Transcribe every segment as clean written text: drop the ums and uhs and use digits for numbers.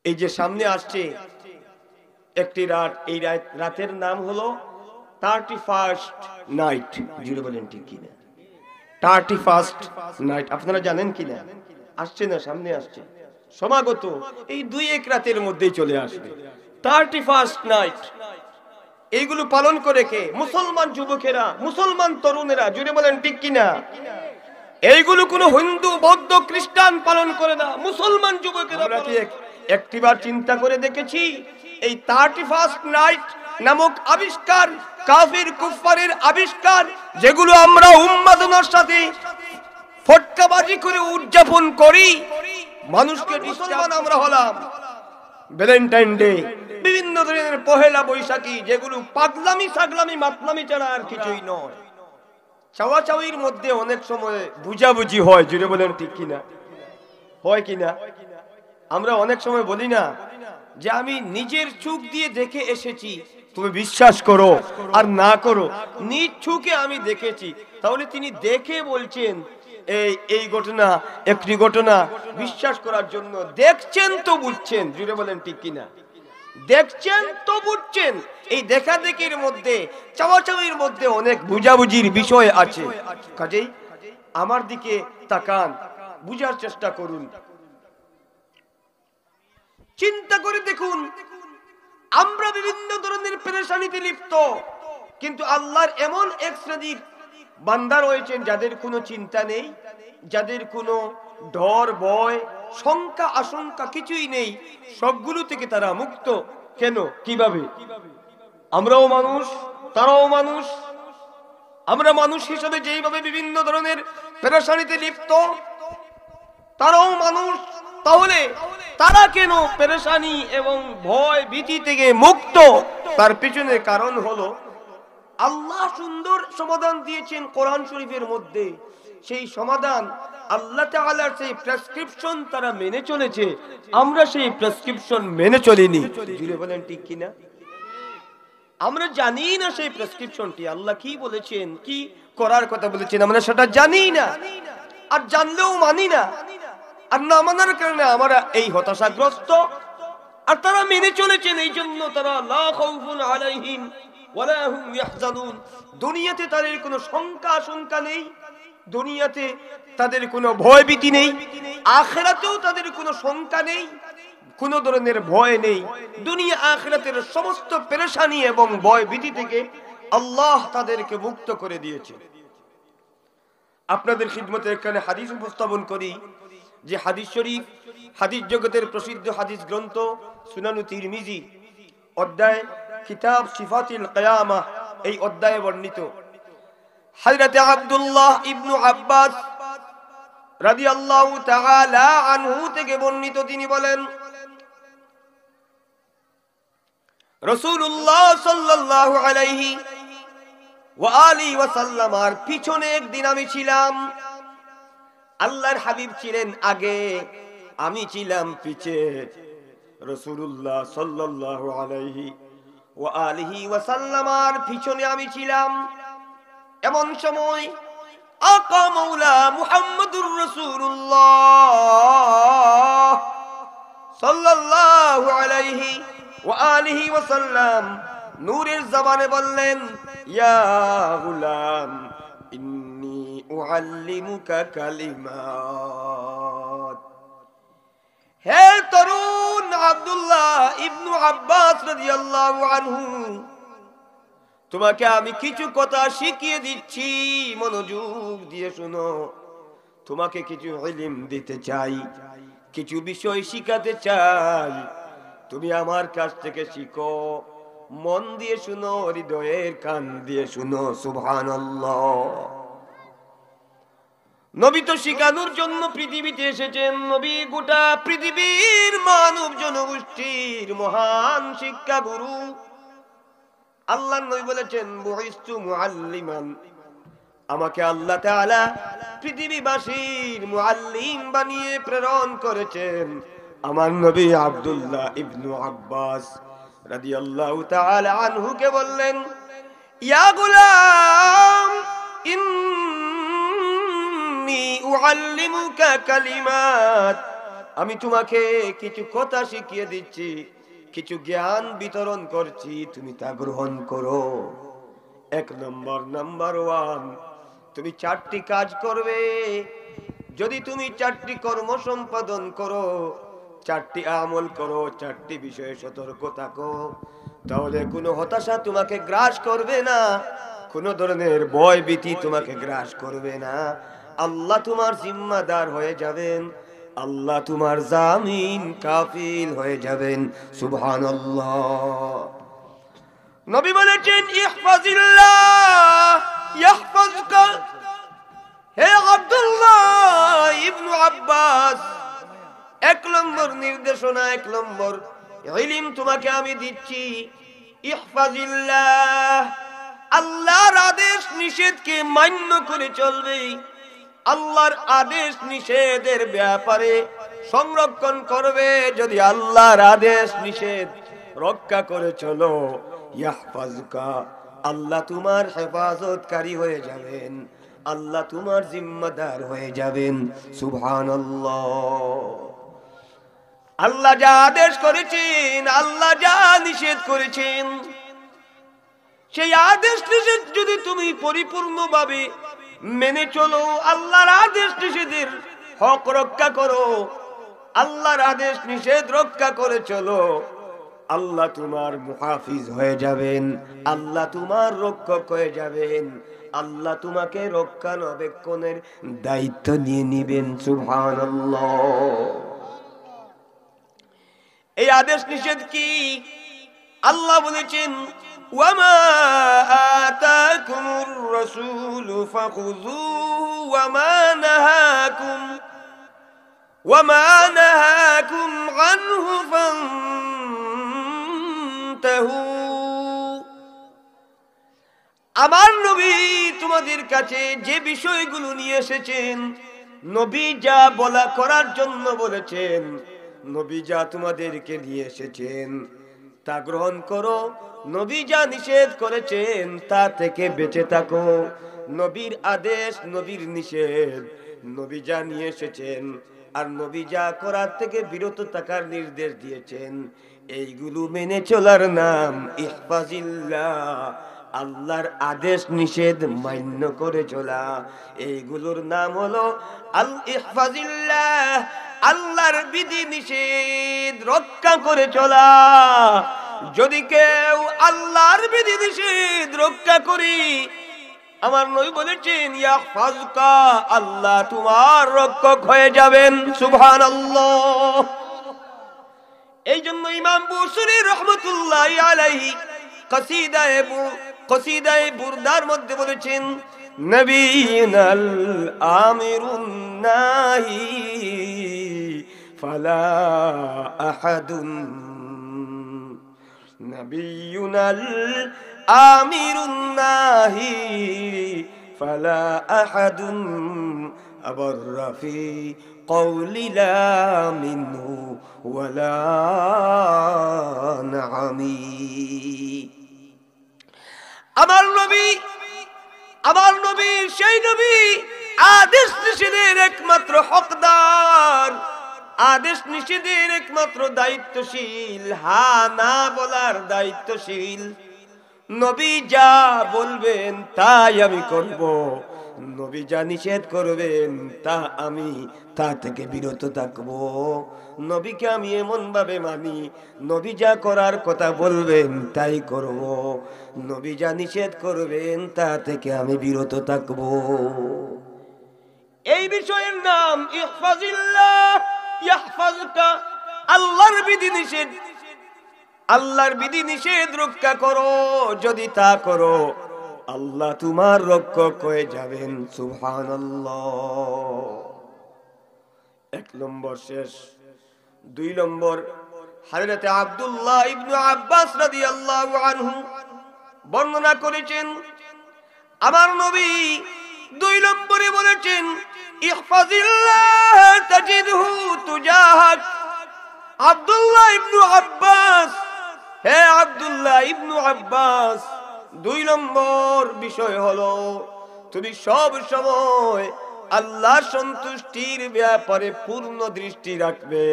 এই যে সামনে আসছে একটি রাত, এই রাতের নাম হলো 31st নাইট। জুড়ে বলেন ঠিক কিনা? 31st নাইট আপনারা জানেন কিনা? আসছে না, সামনে আসছে, সমাগত এই 2-1 রাতের মধ্যেই চলে আসবে 31st নাইট। এইগুলো পালন করে কে? মুসলমান যুবকেরা, মুসলমান তরুণেরা। জুড়ে বলেন ঠিক কিনা? এইগুলো কোনো হিন্দু, বৌদ্ধ, খ্রিস্টান পালন করে না, মুসলমান যুবকেরা। আমরা কি একটিবার চিন্তা করে দেখেছি এই 31st নাইট নামক আবিষ্কার কাফির কুফফারের আবিষ্কার, যেগুলো আমরা উন্মাদনার সাথে ফটকাবাজি করে উদযাপন করি, মানুষকে মুসলমান আমরা হলাম। ভ্যালেন্টাইন ডে, বিভিন্ন ধরনের পহেলা বৈশাখী, যেগুলো পাগলামি সাগলামি মাতলামি ছাড়া আর কিছুই নয়। চাওয়াচাওয়ির মধ্যে অনেক সময় বুঝাবুঝি হয়। জুড়ে বলেন ঠিক কিনা? হয় কিনা? আমরা অনেক সময় বলি না যে আমি নিজের চোখ দিয়ে দেখে এসেছি, তুমি বিশ্বাস করো আর না করো, নিজ চোখে আমি দেখেছি। তাহলে তিনি দেখে বলছেন এই ঘটনা, একটি ঘটনা বিশ্বাস করার জন্য দেখছেন তো বুঝছেন। জুড়ে বলেন ঠিক কিনা? দেখছেন তো বুঝছেন। এই দেখা দেখির মধ্যে, চাওয়াচাওয়ির মধ্যে অনেক বুঝাবুঝির বিষয় আছে। কাজেই আমার দিকে তাকান, বুঝার চেষ্টা করুন, চিন্তা করে দেখুন। আমরা বিভিন্ন ধরনের পেরেশানিতে লিপ্ত, কিন্তু আল্লাহর এমন এক শ্রেণীর বান্দা রয়েছেন যাদের কোনো চিন্তা নেই, যাদের কোনো ডর ভয় শঙ্কা আশঙ্কা কিছুই নেই, সবগুলো থেকে তারা মুক্ত। কেন? কিভাবে? আমরাও মানুষ, তারাও মানুষ। আমরা মানুষ হিসেবে যেইভাবে বিভিন্ন ধরনের পেরেশানিতে লিপ্ত, তারাও মানুষ। তাহলে তারা কেন পেরেশানি এবং ভয় ভীতি থেকে মুক্ত? তার পিছনে কারণ হলো আল্লাহ সুন্দর সমাধান দিয়েছেন কোরআন শরীফের মধ্যে। সেই সমাধান, আল্লাহ তাআলার সেই প্রেসক্রিপশন তারা মেনে চলেছে, আমরা সেই প্রেসক্রিপশন মেনে চলিনি। জুড়ে বলেন ঠিক কিনা? আমরা জানি না সেই প্রেসক্রিপশনটি আল্লাহ কি বলেছেন, কি করার কথা বলেছেন, আমরা সেটা জানি না। আর জানলেও মানি না। আর না মানার কারণে আমরা এই হতাশাগ্রস্ত। আর তারা মেনে চলেছেন, এই জন্য তারা লা খাউফুন আলাইহিম ওয়ালা হুম ইয়াহজানুন। দুনিয়াতে তাদের কোনো শঙ্কা আশঙ্কা নেই, দুনিয়াতে তাদের কোনো ভয় ভীতি নেই, আখিরাতেও তাদের কোনো শঙ্কা নেই, কোনো ধরনের ভয় নেই। দুনিয়া আখিরাতের সমস্ত পেরেশানি এবং ভয় ভীতি থেকে আল্লাহ তাদেরকে মুক্ত করে দিয়েছে। আপনাদের খিদমতে এখানে হাদিস উপস্থাপন করি, যে হাদিস শরীফ, হাদিস জগতের প্রসিদ্ধ হাদিস গ্রন্থ সুনানু তিরমিজি, অধ্যায় কিতাব সিফাতিল কিয়ামাহ, এই অধ্যায়ে বর্ণিত হযরত আব্দুল্লাহ ইবনে আব্বাস রাদিয়াল্লাহু তাআলা আনহু থেকে বর্ণিত, তিনি বলেন রাসূলুল্লাহ সাল্লাল্লাহু আলাইহি ওয়া আলিহি ওয়াসাল্লামের পিছনে একদিন আমি ছিলাম। আল্লাহর হাবিব ছিলেন আগে, আমি ছিলাম পিছে। রাসূলুল্লাহ সাল্লাল্লাহু আলাইহি ওয়া আলিহি ওয়াসাল্লামের পিছনে আমি ছিলাম। এমন সময় আকা মাওলা মুহাম্মদুর রাসূলুল্লাহ সাল্লাল্লাহু আলাইহি ওয়া আলিহি ওয়াসাল্লাম নূরের জবানে বললেন, ইয়া গুলাম ইন্নী উআল্লিমুকা কালিমাত। হে তরুণ আব্দুল্লাহ ইবনে আব্বাস রাদিয়াল্লাহু আনহু, তোমাকে আমি কিছু কথা শিখিয়ে দিচ্ছি, মনোযোগ দিয়ে শুনো। তোমাকে কিছু ইলম দিতে চাই, কিছু বিষয় শিখাতে চাই, তুমি আমার কাছ থেকে শিখো। মন দিয়ে শুনো, হৃদয়ের কান দিয়ে শুনো। সুবহানাল্লাহ। নবী তো শিখানোর জন্য পৃথিবীতে এসেছেন। নবী গোটা পৃথিবীর মানব জনগোষ্ঠীর মহান শিক্ষা গুরু। আল্লাহ নবী বলেছেন, বুইস্তু মুআল্লিমান, আমাকে আল্লাহ তাআলা পৃথিবীবাসীর মুআল্লিম বানিয়ে প্রেরণ করেছেন। আমার নবী আব্দুল্লাহ ইবনে আব্বাস রাদিয়াল্লাহু তাআলা আনহু কে বললেন, ইয়া গুলাম ইন্নী উআল্লিমুকা কালিমাত, আমি তোমাকে কিছু কথা শিখিয়ে দিচ্ছি, কিছু জ্ঞান বিতরণ করছি, তুমি তা গ্রহণ করো। এক নাম্বার ওয়ান, তুমি 4টি কাজ করবে। যদি তুমি 4টি কর্ম সম্পাদন করো, 4টি আমল করো, 4টি বিষয়ে সতর্ক থাকো, তাহলে কোনো হতাশা তোমাকে গ্রাস করবে না, কোনো ধরনের ভয় ভীতি তোমাকে গ্রাস করবে না। আল্লাহ তোমার জিম্মাদার হয়ে যাবেন, আল্লাহ তোমার জামিন কাফিল হয়ে যাবেন। সুবহানাল্লাহ। নবী বলেছেন, ইহফাজিল্লাহ ইয়াহফাজকা। হে আব্দুল্লাহ ইবনে আব্বাস, 1 নম্বর নির্দেশনা, 1 নম্বর ইলম তোমাকে আমি দিচ্ছি। ইহফাজিল্লাহ, আল্লাহর আদেশ নিষেধকে মান্য করে চলবে, আল্লাহর আদেশ নিষেধের ব্যাপারে সংরক্ষণ করবে। যদি আল্লাহর আদেশ নিষেধ রক্ষা করে চলো, ইয়াহফাজকা, আল্লাহ তোমার হেফাজতকারী হয়ে যাবেন, আল্লাহ তোমার জিম্মাদার হয়ে যাবেন। সুবহানাল্লাহ। আল্লাহ যা আদেশ করেছেন, আল্লাহ যা নিষেধ করেছেন, সেই আদেশ নিষেধ যদি তুমি পরিপূর্ণভাবে মেনে চলো, আল্লাহর আদেশ নিষেধের হক রক্ষা করো, আল্লাহর আদেশ নিষেধ রক্ষা করে চলো, আল্লাহ তোমার মুহাফিজ হয়ে যাবেন, আল্লাহ তোমার রক্ষক হয়ে যাবেন, আল্লাহ তোমাকে রক্ষণাবেক্ষণের দায়িত্ব নিয়ে নিবেন। সুবহানাল্লাহ। এই আদেশ নিষেধ কি? আল্লাহ বলেছেন, ওয়ামা আতাকুমুর রাসূলু ফাখুযুহু ওয়ামা নাহাকুম আনহু ফান্তাহু। আমার নবী তোমাদের কাছে যে বিষয়গুলো নিয়ে এসেছেন, নবী যা বলা করার জন্য বলেছেন, নবী যা তোমাদেরকে নিয়ে এসেছেন তা গ্রহণ করো, নবী যা নিষেধ করেছেন তা থেকে বেঁচে থাকো। নবীর আদেশ, নবীর নিষেধ, নবী যা নিয়ে এসেছেন আর নবী যা করার থেকে বিরত থাকার নির্দেশ দিয়েছেন, এইগুলো মেনে চলার নাম ইহফাজিল্লাহ, আল্লাহর আদেশ নিষেধ মান্য করে চলা। এইগুলোর নাম হলো আল ইহফাজিল্লাহ, আল্লাহর বিধি নিষেধ রক্ষা করে চলা। যদি কেউ আল্লাহর বিধি নিষেধ রক্ষা করি, আমার নবী বলেছেন, ইয়াহফাজকা, আল্লাহ তোমার রক্ষক হয়ে যাবেন। সুবহানাল্লাহ। এই জন্য ইমাম বুসরি রহমাতুল্লাহি আলাইহি কসিদায়ে বুরদার মধ্যে বলেছেন, নবিয়ুনাল আমিরুন নাহি ফালা আহাদুন, নবিয়ুনাল আমিরুন নাহি ফালা আহাদুন আবররা ফি কওলি লা মিনহু ওয়ালা নাআমি। আমার নবী সেই নবী, আদেশ নিষেধের একমাত্র হকদার, আদেশ নিষেধের একমাত্র দায়িত্বশীল, হা না বলার দায়িত্বশীল। নবী যা বলবেন তাই আমি করব, নবী যা নিষেধ করবেন তা থেকে বিরত থাকব। নবীকে আমি এমন ভাবে মানি, নবী যা করার কথা বলবেন তাই করব, নবী যা নিষেধ করবেন তা থেকে আমি বিরত থাকব। এই বিষয়ের নাম ইহফাজিল্লাহ ইয়াহফাজকা, আল্লাহর বিধি নিষেধ রক্ষা করো। যদি তা করো, আল্লাহ তোমার রক্ষক হয়ে যাবেন। সুবহানাল্লাহ। 1 নম্বর শেষ। 2 নম্বর, হযরত আব্দুল্লাহ ইবনে আব্বাস রাদিয়াল্লাহু আনহু বর্ণনা করেছেন, আমার নবী 2 নম্বরে বলেছেন, ইহফাজিল্লাহ তাজিদহু তুজাহাক। আব্দুল্লাহ ইবনে আব্বাস, হে আব্দুল্লাহ ইবনে আব্বাস, 2 নম্বর বিষয় হলো তুমি সব সময় আল্লাহ সন্তুষ্টির ব্যাপারে পূর্ণ দৃষ্টি রাখবে,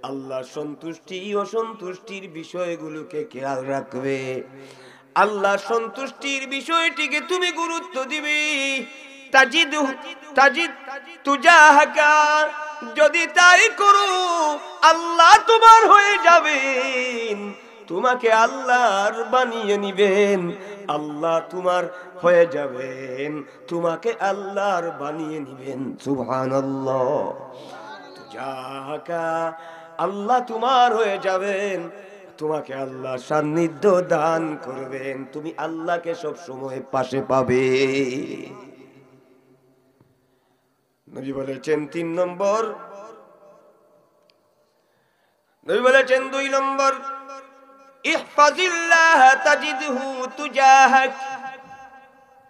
আল্লাহ সন্তুষ্টি অসন্তুষ্টির বিষয়গুলোকে খেয়াল রাখবে, আল্লাহ সন্তুষ্টির বিষয়টিকে তুমি গুরুত্ব দিবে। তাজিদ তুজাহাকা, যদি তাই করো আল্লাহ তোমার হয়ে যাবেন, তোমাকে আল্লাহর বানিয়ে নিবেন, আল্লাহ তোমার হয়ে যাবেন, তোমাকে আল্লাহর বানিয়ে নিবেন। সুবহানাল্লাহ। তুজাহাকা, আল্লাহ তোমার হয়ে যাবেন, তোমাকে আল্লাহ সান্নিধ্য দান করবেন, তুমি আল্লাহকে সব সময় পাশে পাবে। নবী বলেছেন 3 নম্বর, নবী বলেছেন 2 নম্বর, ইহফাজিল্লাহ তাজিদহু তুজাহাক,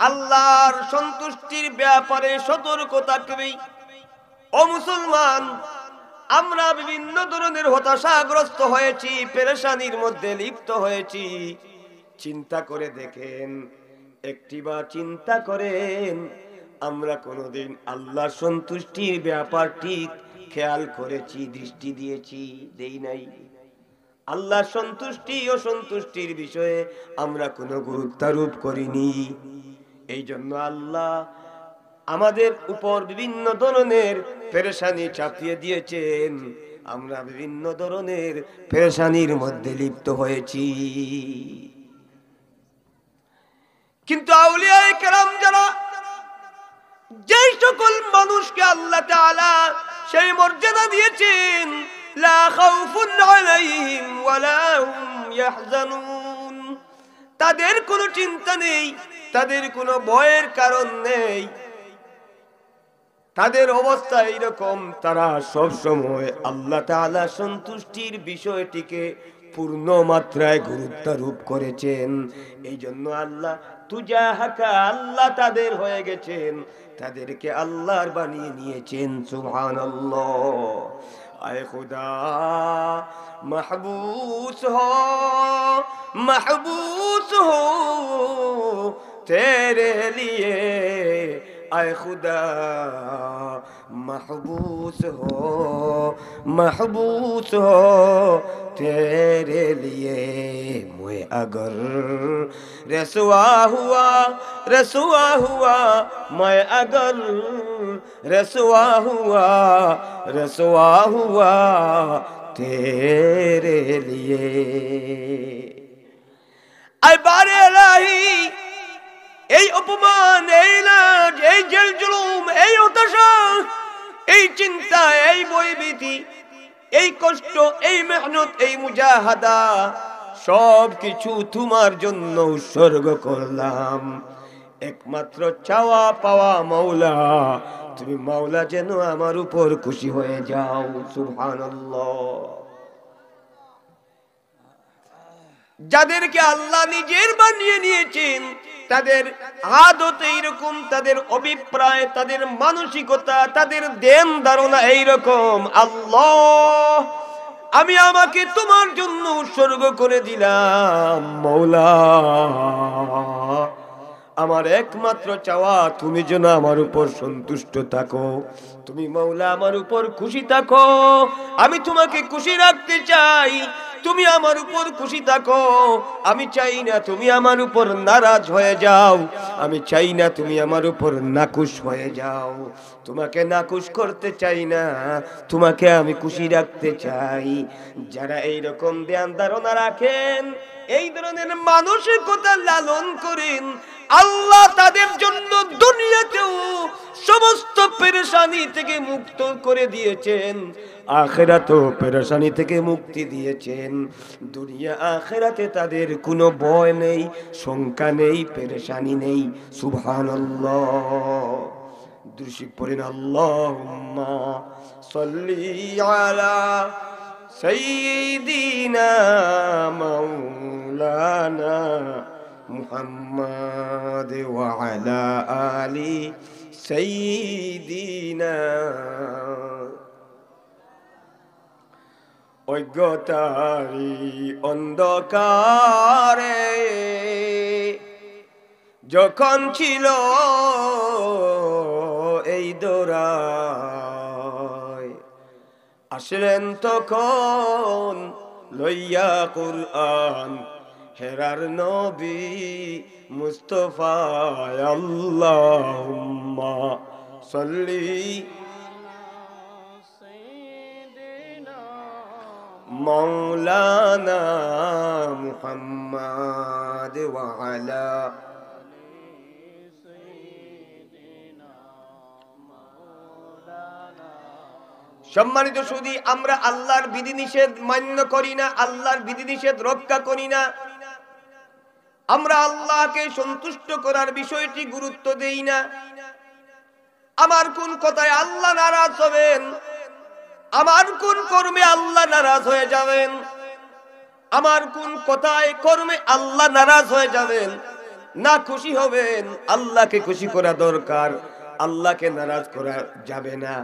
আল্লাহর সন্তুষ্টির ব্যাপারে সতর্ক থাকবে। ও মুসলমান, আমরা বিভিন্ন ধরনের হতাশাগ্রস্ত হয়েছি, পেরেশানির মধ্যে লিপ্ত হয়েছি। চিন্তা করে দেখেন, একটিবার চিন্তা করেন, আমরা কোনোদিন আল্লাহর সন্তুষ্টির ব্যাপারটি খেয়াল করেছি, দৃষ্টি দিয়েছি? দেই নাই। আল্লাহ সন্তুষ্টি ও সন্তুষ্টির বিষয়ে আমরা কোনো গুরুত্বারোপ করিনি। এই জন্য আল্লাহ আমাদের উপর বিভিন্ন ধরনের পেরেশানি চাপিয়ে দিয়েছেন, আমরা বিভিন্ন ধরনের পেরেশানির মধ্যে লিপ্ত হয়েছি। কিন্তু আউলিয়ায়ে কেরাম যারা, যেই সকল মানুষকে আল্লাহ তাআলা সেই মর্যাদা দিয়েছেন, লা খাউফুন আলাইহিম ওয়ালা হুম ইয়াহজানুন, তাদের কোনো চিন্তা নেই, তাদের কোনো ভয়ের কারণ নেই, তাদের অবস্থা এইরকম, তারা সব সময় আল্লাহ তাআলা সন্তুষ্টির বিষয়টিকে পূর্ণ মাত্রায় গুরুত্বারোপ করেছেন। এই জন্য আল্লাহ তুজাহাকা, আল্লাহ তাদের হয়ে গেছেন, তাদেরকে আল্লাহর বানিয়ে নিয়েছেন। সুবহানাল্লাহ। আয় খুদা महबूस हो तेरे लिए, आए खुदा महबूस हो तेरे लिए। मैं अगर रसवा हुआ मैं अगर रसवा हुआ तेरे लिए। আই বারে এলাহি, এই অপমান, এই লাজ, এই জেল জুলুম, এই হতাশা, এই চিন্তা, এই ভয়ভীতি, এই কষ্ট, এই মেহনত, এই মুজাহাদা, সব কিছু তোমার জন্য উৎসর্গ করলাম। একমাত্র চাওয়া পাওয়া মাওলা, তুমি মাওলা যেন আমার উপর খুশি হয়ে যাও। সুবহানাল্লাহ। যাদেরকে আল্লাহ নিজের বানিয়ে নিয়েছেন, তাদের আদত এইরকম, তাদের অভিপ্রায়, তাদের মানসিকতা, তাদের ধ্যান ধারণা এইরকম, আল্লাহ আমি আমাকে তোমার জন্য উৎসর্গ করে দিলাম, মাওলা আমার একমাত্র চাওয়া তুমি যেন আমার উপর সন্তুষ্ট থাকো, তুমি মাওলা আমার উপর খুশি থাকো, আমি তোমাকে খুশি রাখতে চাই, তুমি আমার উপর খুশি থাকো, আমি চাই না তুমি আমার উপর নারাজ হয়ে যাও, আমি চাই না তুমি আমার উপর নাখুশ হয়ে যাও, তোমাকে নাখুশ করতে চাই না, তোমাকে আমি খুশি রাখতে চাই। যারা এইরকম ধ্যান ধারণা রাখেন, এই ধরনের মানসিকতা লালন করেন, আল্লাহ তাদের জন্য দুনিয়াতেও সমস্ত পেরেশানি থেকে মুক্ত করে দিয়েছেন, আখিরাতেও পেরেশানি থেকে মুক্তি দিয়েছেন। দুনিয়া আখিরাতে তাদের কোনো ভয় নেই, শঙ্কা নেই, পেরেশানি নেই। সুবহানাল্লাহ। দুরূদ পড়েন, আল্লাহুম্মা সাল্লি আলা সাইয়্যিদিনা মাওলানা মুহাম্মাদ ওয়া আলা আলি সাইয়্যিদিনা। অজ্ঞতারি অন্ধকারে যখন ছিল এই গোড়ায় আসলেন তখন লইয়া কুরআন হেরার নবী মুস্তাফা আল্লাহুম্মা সাল্লি মাওলানা মুহাম্মাদ ওয়া আলা সম্মানিত সুধী, আমরা আল্লাহর বিধিনিষেধ মান্য করি না, আল্লাহর বিধিনিষেধ রক্ষা করি না। আমরা আল্লাহকে সন্তুষ্ট করার বিষয়টি গুরুত্ব দেই না। আমার কোন কথায় আল্লাহ নারাজ হবেন, আমার কোন কর্মে আল্লাহ নারাজ হয়ে যাবেন, আমার কোন কথায় কর্মে আল্লাহ নারাজ হয়ে যাবেন, না খুশি হবেন। আল্লাহকে খুশি করা দরকার, আল্লাহকে নারাজ করা যাবে না।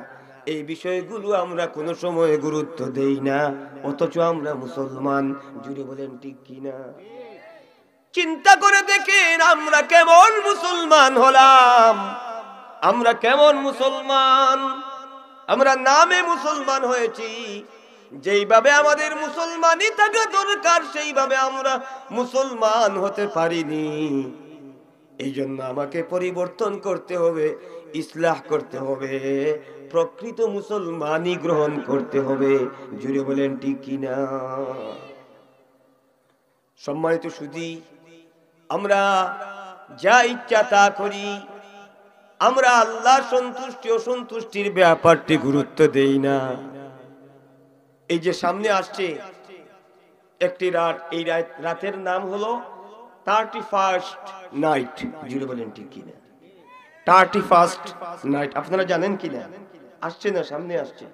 এই বিষয়গুলো আমরা কোনো সময় গুরুত্ব দেই না, অথচ আমরা মুসলমান। জুড়ে বলেন ঠিক কিনা? চিন্তা করে দেখেন আমরা কেমন মুসলমান হলাম, আমরা কেমন মুসলমান। আমরা নামে মুসলমান হয়েছি, যেইভাবে আমাদের মুসলমানই থাকা দরকার সেইভাবে আমরা মুসলমান হতে পারিনি। এই জন্য আমাকে পরিবর্তন করতে হবে, ইসলাহ করতে হবে, প্রকৃত মুসলমানই গ্রহণ করতে হবে। জুড়ে বলেন ঠিক কিনা? সম্মানিত সুধী, আমরা যা ইচ্ছা তা করি, আমরা আল্লাহর সন্তুষ্টি অসন্তুষ্টির ব্যাপারটি গুরুত্ব দেই না। এই যে সামনে আসছে একটি রাত, এই রাতের নাম হলো 31st নাইট। জুড়ে বলেন ঠিক কিনা? 31st নাইট আপনারা জানেন কিনা? আসছে না, সামনে আসছে,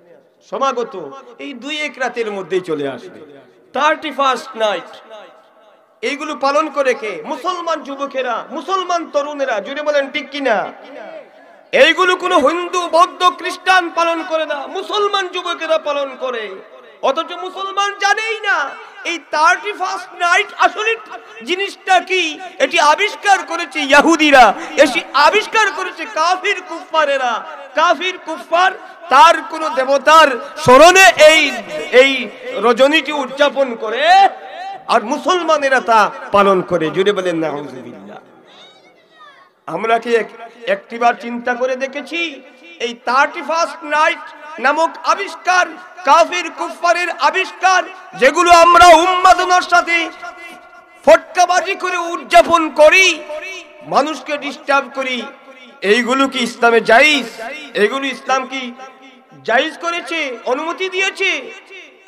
সমাগত এই 2-1 রাতের মধ্যেই চলে আসবে 31st নাইট। এইগুলো পালন করে কে? মুসলমান যুবকেরা, মুসলমান তরুণেরা। জুড়ে বলেন ঠিক কিনা? এইগুলো কোনো হিন্দু, বৌদ্ধ, খ্রিস্টান পালন করে না, মুসলমান যুবকেরা পালন করে। অথচ মুসলমান জানেই না এই 31st নাইট আসলে জিনিসটা কি। এটি আবিষ্কার করেছে ইহুদিরা, এটি আবিষ্কার করেছে কাফির কুফফারেরা। কাফির কুফফার তার কোন দেবতার স্মরণে এই রজনীটি উদযাপন করে, আর মুসলমানেরা তা পালন করে। জুড়ে বলেন নাউজুবিল্লাহ। আমরা কি একটিবার চিন্তা করে দেখেছি এই 31st নাইট নামক আবিষ্কার, কাফির কুফফারের আবিষ্কার, যেগুলো আমরা উন্মাদনার সাথে ফটকাবাজি করে উদযাপন করি, মানুষকে ডিস্টার্ব করি, এইগুলো কি ইসলামে জায়েজ? এইগুলো ইসলাম কি জায়েজ করেছে, অনুমতি দিয়েছে?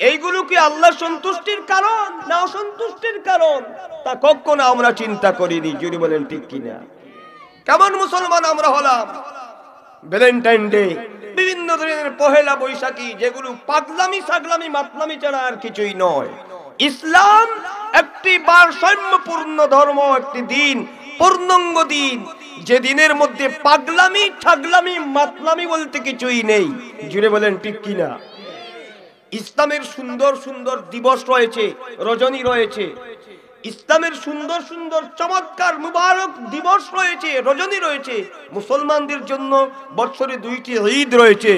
এইগুলো কি আল্লাহর সন্তুষ্টির কারণ না অসন্তুষ্টির কারণ? তা কখনো আমরা চিন্তা করিনি। জুড়ে বলেন ঠিক কিনা? কেমন মুসলমান আমরা হলাম! ভ্যালেন্টাইন ডে, বিভিন্ন ধরনের পহেলা বৈশাখী, যেগুলো পাগলামি সাগলামি মাতলামি ছাড়া আর কিছুই নয়। ইসলাম একটি ভারসাম্যপূর্ণ ধর্ম, একটি দিন, পূর্ণাঙ্গ দিন, যে দিনের মধ্যে পাগলামি ছাগলামি মাতলামি বলতে কিছুই নেই। জুড়ে বলেন ঠিক কিনা? ইসলামের সুন্দর সুন্দর দিবস রয়েছে, রজনী রয়েছে। ইসলামের সুন্দর সুন্দর চমৎকার মুবারক দিবস রয়েছে, রজনী রয়েছে। মুসলমানদের জন্য বছরে 2টি ঈদ রয়েছে,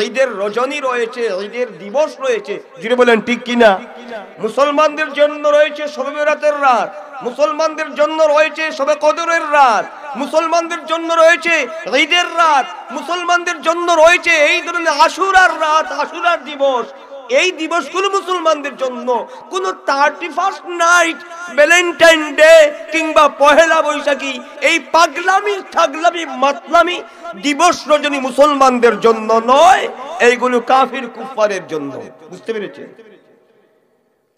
ঈদের রজনী রয়েছে, ঈদের দিবস রয়েছে। জুড়ে বলেন ঠিক কিনা? মুসলমানদের জন্য রয়েছে শবে বরাতের রাত, মুসলমানদের জন্য রয়েছে শবে কদরের রাত, মুসলমানদের জন্য রয়েছে ঈদের রাত, মুসলমানদের জন্য রয়েছে এই ধরনের আশুরার রাত, আশুরার দিবস। এই দিবসগুলো মুসলমানদের জন্য। কোন 31st নাইট, ভ্যালেন্টাইন ডে কিংবা পহেলা বৈশাখী, এই পাগলামি ছাগলামি মাতলামি দিবস রজনী মুসলমানদের জন্য নয়, এইগুলো কাফির কুফফারের জন্য। বুঝতে পেরেছেন?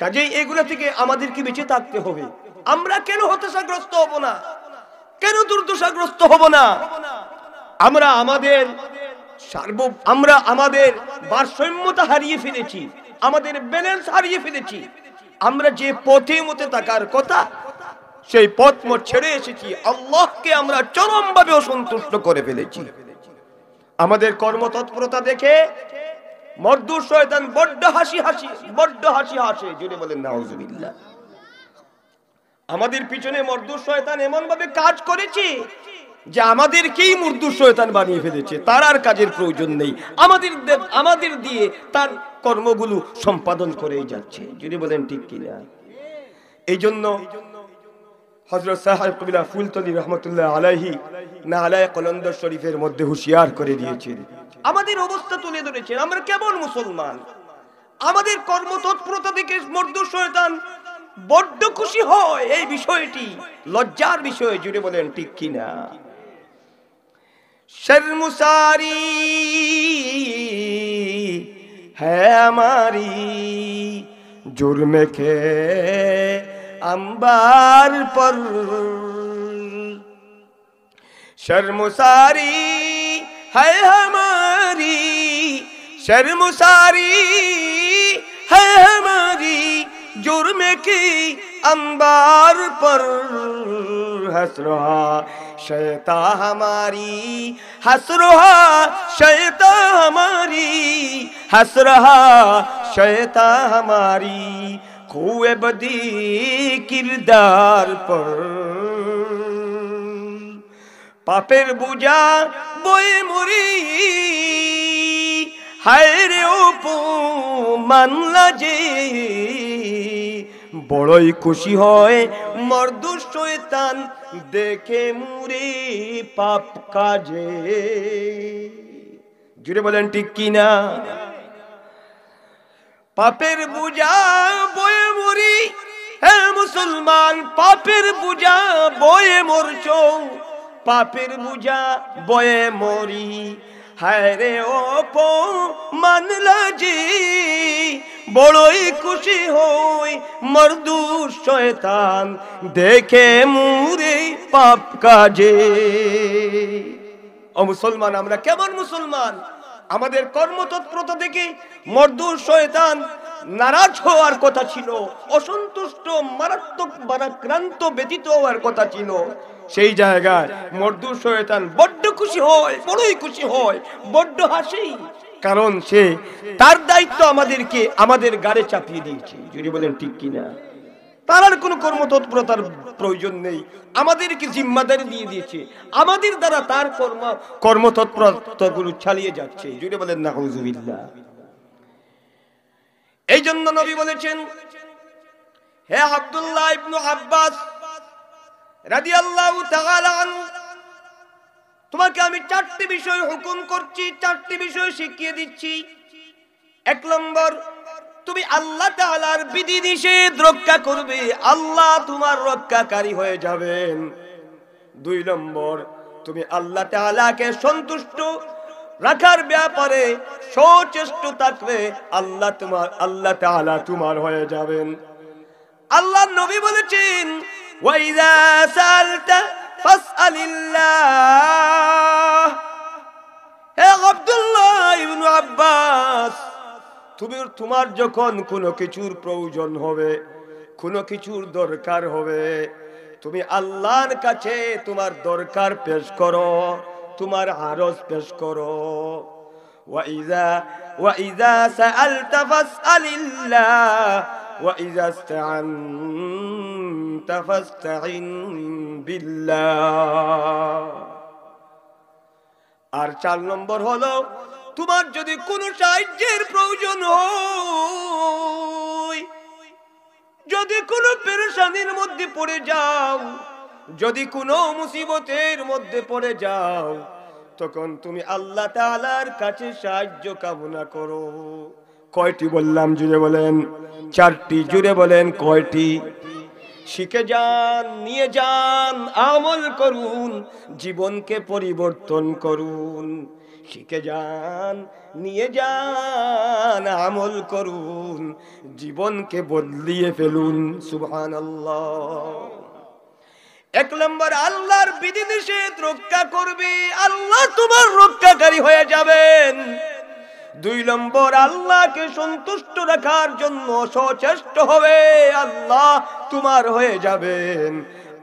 কাজেই এগুলো থেকে আমাদেরকে বেঁচে থাকতে হবে। আমরা কেন হতাশাগ্রস্ত হব না? কেন দুর্দশাগ্রস্ত হব না? আমরা আমাদের ভারসাম্যতা হারিয়ে ফেলেছি, আমাদের ব্যালেন্স হারিয়ে ফেলেছি। আমরা যে পথে মতে থাকার কথা, সেই পথ ছেড়ে এসেছি। আল্লাহকে আমরা চরমভাবে অসন্তুষ্ট করে ফেলেছি। আমাদের কর্মতৎপরতা দেখে মরদুর শয়তান বড্ড হাসি হাসে। জুড়ে বলেন নাউজুবিল্লাহ। আমাদের পিছনে মরদুর শয়তান এমন ভাবে কাজ করেছে, যে আমাদেরকেই মুর্দু শয়তান বানিয়ে ফেলেছে, তার আর কাজের প্রয়োজন নেই, আমাদের দিয়ে তার কর্মগুলো সম্পাদন করেই যাচ্ছে। যদি বলেন ঠিক কিনা? এই জন্য হযরত সাহেব কবিলা ফুলতলি রহমতুল্লাহ আলাইহি নালায়ে কলন্দর শরীফের মধ্যে হুঁশিয়ার করে দিয়েছেন, আমাদের অবস্থা তুলে ধরেছেন। আমরা কেমন মুসলমান, আমাদের কর্মতৎপরতা দেখে মুর্দু শয়তান বড্ড খুশি হয়। এই বিষয়টি লজ্জার বিষয়। জুড়ে বলেন ঠিক কিনা? শর্মসারি হ্যাঁ আমারি জুর্মে কে अंबार पर शर्मसारी है हमारी, शर्मसारी है हमारी जुर्म की अंबार पर हंस रहा शैता हमारी, हंस रहा शैता हमारी, हंस रहा शैता हमारी খুয়ে বদি কিরদার পর। পাপের বুঝা বয়ে মরি হায় রে অপমানলা যে, বড়ই খুশি হয় মর্দু শয়তান দেখে মুরে পাপ কাজে। জুড়ে বলেন ঠিক কিনা? পাপের বুঝা বয়ে মরি, হে মুসলমান পাপের বুঝা বয়ে মরছো, পাপের বুঝা বয়ে মরি হায় রে অপমানলা যে, বড়ই খুশি হই মর্দু শয়তান দেখে মুরে পাপ কাজে। ও মুসলমান, আমরা কেমন মুসলমান? আমাদের কর্মতৎপরতা দেখে মর্দু শয়তান নারাজ হওয়ার কথা ছিল, অসন্তুষ্ট মারাত্মক বারাক্রান্ত ব্যতীত হওয়ার কথা ছিল। সেই জায়গায় মর্দু শয়তান বড্ড খুশি হয়, বড়ই খুশি হয়, বড্ড হাসি, কারণ সে তার দায়িত্ব আমাদেরকে আমাদের গাড়ে চাপিয়ে দিয়েছে। যদি বলেন ঠিক কিনা? তার আর কোনো কর্মতৎপরতার প্রয়োজন নেই, আমাদেরকে জিম্মাদারি দিয়ে দিয়েছে, আমাদের দ্বারা তার কর্মতৎপরতাগুলো চালিয়ে যাচ্ছে। জুড়ে বলেন নাউজুবিল্লাহ। এই জন্য নবী বলেছেন, হে আব্দুল্লাহ ইবনে আব্বাস রাদিয়াল্লাহু তাআলা আনহু, তোমাকে আমি চারটি বিষয় হুকুম করছি, চারটি বিষয় শিখিয়ে দিচ্ছি। এক নম্বর, তুমি আল্লাহ তাআলার বিধি নিষেধ রক্ষা করবে, আল্লাহ তোমার রক্ষাকারী হয়ে যাবেন। দুই নম্বর, তুমি আল্লাহ তাআলাকে সন্তুষ্ট রাখার ব্যাপারে সচেষ্ট থাকবে, আল্লাহ তাআলা তোমার হয়ে যাবেন। আল্লাহর নবী বলেছেন, ওয়া ইযা সালতা ফাসআলিল্লাহ। হে আব্দুল্লাহ ইবনে আব্বাস, তোমার যখন কোনো কিছুর প্রয়োজন হবে, কোনো কিছুর দরকার হবে, তুমি আল্লাহর কাছে তোমার দরকার পেশ করো, তোমার আরজ পেশ করো। ওয়া ইযা সাআলতা ফাসআলিল্লাহ ওয়া ইযা ইসতাআনতা ফাসতাইন বিল্লাহ। আর 4 নম্বর হলো, তোমার যদি কোনো সাহায্যের প্রয়োজন হয়, যদি কোনো পেরেশানির মধ্যে পড়ে যাও, যদি কোনো মুসিবতের মধ্যে পড়ে যাও, তখন তুমি আল্লাহ তাআলার কাছে সাহায্য কামনা করো। কয়টি বললাম? জুড়ে বলেন। 4টি। জুড়ে বলেন কয়টি? শিখে যান, নিয়ে যান, আমল করুন, জীবনকে পরিবর্তন করুন। শিখে যান, নিয়ে যান, আমল করুন, জীবনকে বদলিয়ে ফেলুন। সুবহানাল্লাহ। 1 নম্বর, আল্লাহর বিধি নিষেধ রক্ষা করবে, আল্লাহ তোমার রক্ষাকারী হয়ে যাবেন। 2 নম্বর, আল্লাহকে সন্তুষ্ট রাখার জন্য সচেষ্ট হবে, আল্লাহ তোমার হয়ে যাবেন।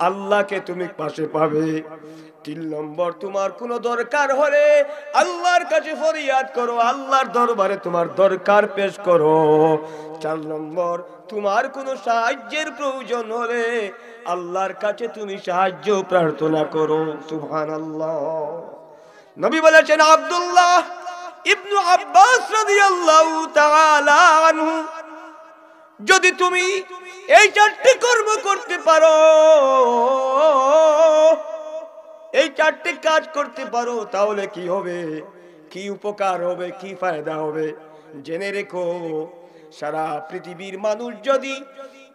আল্লাহকে তুমি পাশে পাবে। 3 নম্বর, তোমার কোনো দরকার হলে আল্লাহর কাছে ফরিয়াদ করো, আল্লাহর দরবারে তোমার দরকার পেশ করো। 4 নম্বর, তোমার কোনো সাহায্যের প্রয়োজন হলে আল্লাহর কাছে তুমি সাহায্য প্রার্থনা করো। সুবহানাল্লাহ। নবী বলেছেন, আব্দুল্লাহ ইবনু আব্বাস রাদিয়াল্লাহু তাআলা আনহু, যদি তুমি এই 4টি কর্ম করতে পারো, এই 4টি কাজ করতে পারো, তাহলে কি হবে, কি উপকার হবে, কি ফায়দা হবে জেনে রেখো। সারা পৃথিবীর মানুষ যদি